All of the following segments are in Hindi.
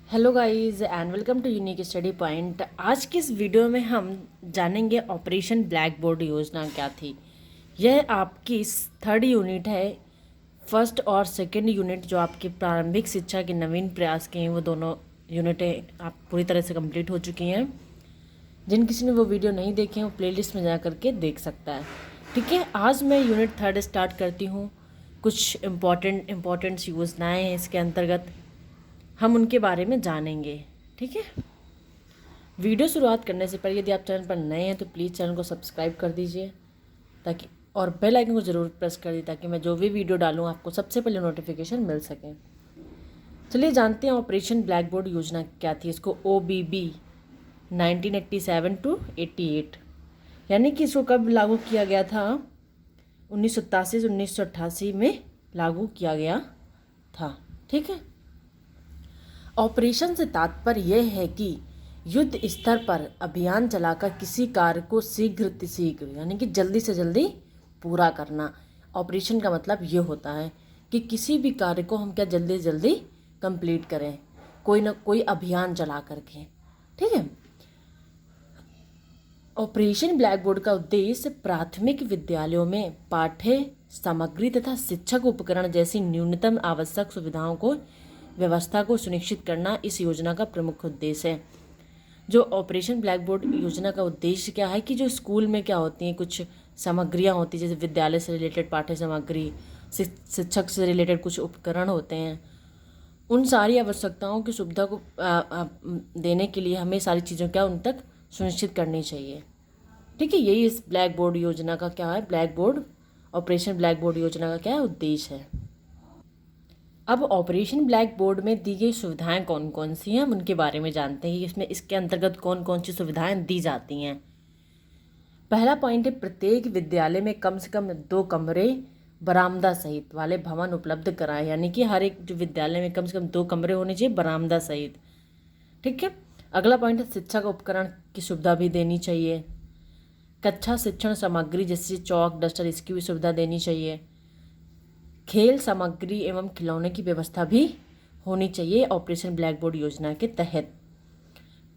Hello guys and welcome to unique study point. आज की इस वीडियो में हम जानेंगे ऑपरेशन ब्लैक बोर्ड योजना क्या थी। यह आपकी थर्ड यूनिट है। फर्स्ट और सेकंड यूनिट जो आपकी प्रारंभिक शिक्षा के नवीन प्रयास के हैं वो दोनों यूनिटें आप पूरी तरह से कंप्लीट हो चुकी हैं। जिन किसी ने वो वीडियो नहीं देखे हैं वो प्लेलिस्ट में जा करके देख सकता है। ठीक है, आज मैं यूनिट थर्ड स्टार्ट करती हूँ। कुछ इम्पॉर्टेंट योजनाएँ हैं इसके अंतर्गत, हम उनके बारे में जानेंगे। ठीक है, वीडियो शुरुआत करने से पहले यदि आप चैनल पर नए हैं तो प्लीज़ चैनल को सब्सक्राइब कर दीजिए ताकि और बेल आइकन को ज़रूर प्रेस कर दीजिए ताकि मैं जो भी वीडियो डालूँ आपको सबसे पहले नोटिफिकेशन मिल सके। चलिए जानते हैं ऑपरेशन ब्लैक बोर्ड योजना क्या थी। इसको OBB 1987 टू 88 यानी कि इसको कब लागू किया गया था, 1987 से 1988 में लागू किया गया था। ठीक है, ऑपरेशन से तात्पर्य यह है कि युद्ध स्तर पर अभियान चलाकर किसी कार्य को शीघ्र यानी कि जल्दी से जल्दी पूरा करना। ऑपरेशन का मतलब ये होता है कि किसी भी कार्य को हम क्या जल्दी से जल्दी कंप्लीट करें, कोई ना कोई अभियान चला करके। ठीक है, ऑपरेशन ब्लैक बोर्ड का उद्देश्य प्राथमिक विद्यालयों में पाठ्य सामग्री तथा शिक्षक उपकरण जैसी न्यूनतम आवश्यक सुविधाओं को व्यवस्था को सुनिश्चित करना इस योजना का प्रमुख उद्देश्य है। जो ऑपरेशन ब्लैक बोर्ड योजना का उद्देश्य क्या है कि जो स्कूल में क्या होती हैं, कुछ सामग्रियां होती हैं, जैसे विद्यालय से रिलेटेड पाठ्य सामग्री, शिक्षक से रिलेटेड कुछ उपकरण होते हैं, उन सारी आवश्यकताओं की सुविधा को देने के लिए हमें सारी चीज़ों क्या उन तक सुनिश्चित करनी चाहिए। ठीक है, यही इस ब्लैक बोर्ड योजना का क्या है, black board operation black board योजना का क्या है, उद्देश्य है। अब ऑपरेशन ब्लैक बोर्ड में दी गई सुविधाएं कौन कौन सी हैं, हम उनके बारे में जानते हैं। इसमें इसके अंतर्गत कौन कौन सी सुविधाएं दी जाती हैं। पहला पॉइंट है, प्रत्येक विद्यालय में कम से कम 2 कमरे बरामदा सहित वाले भवन उपलब्ध कराएं, यानी कि हर एक जो विद्यालय में कम से कम 2 कमरे होने चाहिए बरामदा सहित। ठीक है, अगला पॉइंट है, शिक्षक उपकरण की सुविधा भी देनी चाहिए। कक्षा शिक्षण सामग्री जैसे चौक डस्टर इसकी भी सुविधा देनी चाहिए। खेल सामग्री एवं खिलौने की व्यवस्था भी होनी चाहिए ऑपरेशन ब्लैक बोर्ड योजना के तहत।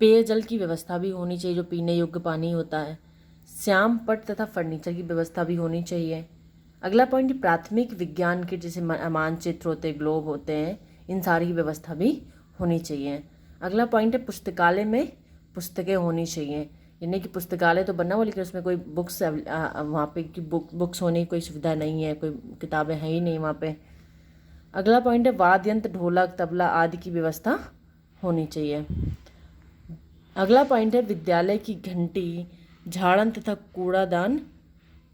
पेयजल की व्यवस्था भी होनी चाहिए, जो पीने योग्य पानी होता है। श्याम पट तथा फर्नीचर की व्यवस्था भी होनी चाहिए। अगला पॉइंट, प्राथमिक विज्ञान के जैसे मानचित्र होते, ग्लोब होते हैं, इन सारी की व्यवस्था भी होनी चाहिए। अगला पॉइंट है, पुस्तकालय में पुस्तकें होनी चाहिए, यानी कि पुस्तकालय तो बना हुआ लेकिन उसमें कोई बुक्स वहाँ पे की बुक्स होने की कोई सुविधा नहीं है, कोई किताबें हैं ही नहीं वहाँ पे। अगला पॉइंट है, वाद्य यंत्र ढोलक तबला आदि की व्यवस्था होनी चाहिए। अगला पॉइंट है, विद्यालय की घंटी झाड़न तथा कूड़ादान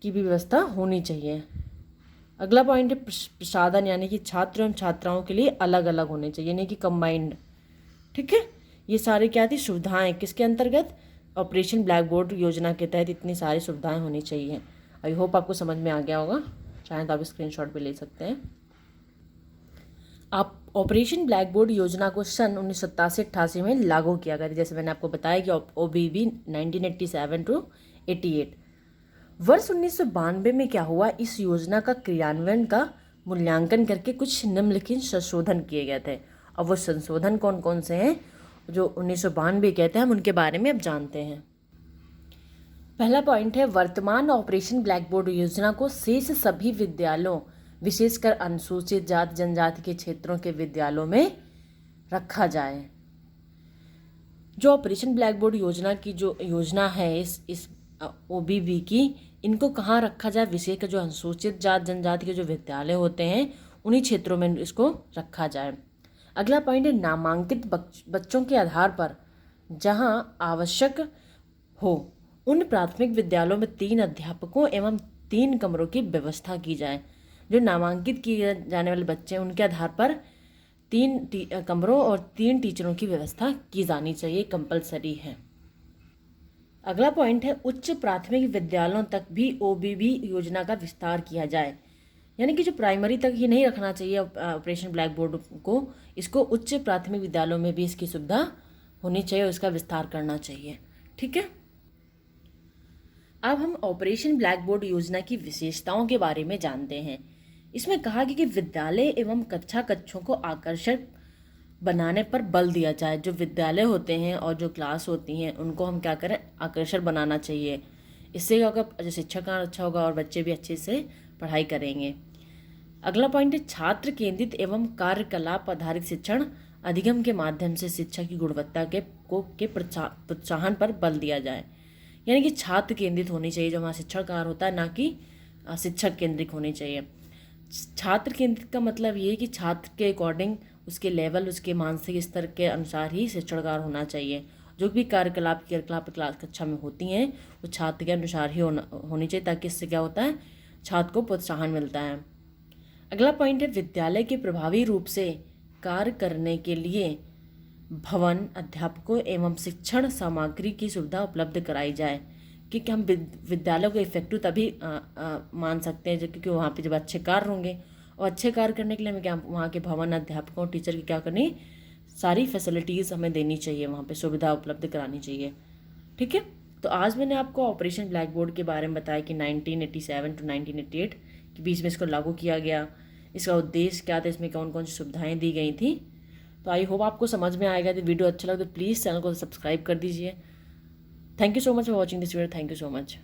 की भी व्यवस्था होनी चाहिए। अगला पॉइंट है, प्रसाधन यानी कि छात्र एवं छात्राओं के लिए अलग अलग होने चाहिए, यानी कि कंबाइंड। ठीक है, ये सारी क्या थी सुविधाएं, किसके अंतर्गत, ऑपरेशन ब्लैक बोर्ड योजना के तहत इतनी सारी सुविधाएं होनी चाहिए। आई होप आपको समझ में आ गया होगा, चाहे तो आप स्क्रीनशॉट भी ले सकते हैं। आप ऑपरेशन ब्लैक बोर्ड योजना को सन 1987-88 में लागू किया गया था, जैसे मैंने आपको बताया कि OBB 1987 टू 88। वर्ष 1992 में क्या हुआ, इस योजना का क्रियान्वयन का मूल्यांकन करके कुछ निम्नलिखित संशोधन किए गए थे। अब वो संशोधन कौन कौन से हैं जो 1992 कहते हैं, हम उनके बारे में अब जानते हैं। पहला पॉइंट है, वर्तमान ऑपरेशन ब्लैक बोर्ड योजना को शेष सभी विद्यालयों विशेषकर अनुसूचित जाति जनजाति के क्षेत्रों के विद्यालयों में रखा जाए। जो ऑपरेशन ब्लैक बोर्ड योजना की जो योजना है इस OBB की, इनको कहाँ रखा जाए, विशेषकर जो अनुसूचित जाति जनजाति के जो विद्यालय होते हैं उन्हीं क्षेत्रों में इसको रखा जाए। अगला पॉइंट है, नामांकित बच्चों के आधार पर जहां आवश्यक हो उन प्राथमिक विद्यालयों में 3 अध्यापकों एवं 3 कमरों की व्यवस्था की जाए। जो नामांकित किए जाने वाले बच्चे हैं उनके आधार पर 3 कमरों और 3 टीचरों की व्यवस्था की जानी चाहिए, कंपलसरी है। अगला पॉइंट है, उच्च प्राथमिक विद्यालयों तक भी OBB योजना का विस्तार किया जाए, यानी कि जो प्राइमरी तक ही नहीं रखना चाहिए ऑपरेशन ब्लैक बोर्ड को, इसको उच्च प्राथमिक विद्यालयों में भी इसकी सुविधा होनी चाहिए और इसका विस्तार करना चाहिए। ठीक है, अब हम ऑपरेशन ब्लैक बोर्ड योजना की विशेषताओं के बारे में जानते हैं। इसमें कहा गया कि विद्यालय एवं कक्षा कक्षों को आकर्षक बनाने पर बल दिया जाए। जो विद्यालय होते हैं और जो क्लास होती हैं उनको हम क्या करें, आकर्षक बनाना चाहिए। इससे क्या होगा, जो शिक्षक का अच्छा होगा और बच्चे भी अच्छे से पढ़ाई करेंगे। अगला पॉइंट है छात्र केंद्रित एवं कार्यकलाप आधारित शिक्षण अधिगम के माध्यम से शिक्षा की गुणवत्ता के प्रोत्साहन पर बल दिया जाए। यानी कि छात्र केंद्रित होनी चाहिए जो हमारा शिक्षण कार्य होता है, ना कि शिक्षक केंद्रित होनी चाहिए। छात्र केंद्रित का मतलब ये है कि छात्र के अकॉर्डिंग, उसके लेवल, उसके मानसिक स्तर के अनुसार ही शिक्षण कार्य होना चाहिए। जो भी कार्यकलाप क्लास कक्षा में होती हैं वो छात्र के अनुसार ही होनी चाहिए, ताकि इससे क्या होता है, छात्र को प्रोत्साहन मिलता है। अगला पॉइंट है विद्यालय के प्रभावी रूप से कार्य करने के लिए भवन, अध्यापकों एवं शिक्षण सामग्री की सुविधा उपलब्ध कराई जाए। क्योंकि हम विद्यालय को इफेक्टिव तभी मान सकते हैं क्योंकि वहाँ पे जब अच्छे कार्य होंगे, और अच्छे कार्य करने के लिए हमें क्या, वहाँ के भवन, अध्यापकों, टीचर की क्या करनी, सारी फैसिलिटीज़ हमें देनी चाहिए, वहाँ पे सुविधा उपलब्ध करानी चाहिए। ठीक है, तो आज मैंने आपको ऑपरेशन ब्लैक बोर्ड के बारे में बताया कि 1987 टू 1988 के बीच में इसको लागू किया गया। इसका उद्देश्य क्या था, इसमें कौन कौन सी सुविधाएँ दी गई थी। तो आई होप आपको समझ में आएगा। तो वीडियो अच्छा लगे तो प्लीज़ चैनल को सब्सक्राइब कर दीजिए। Thank you so much for watching this video. Thank you so much.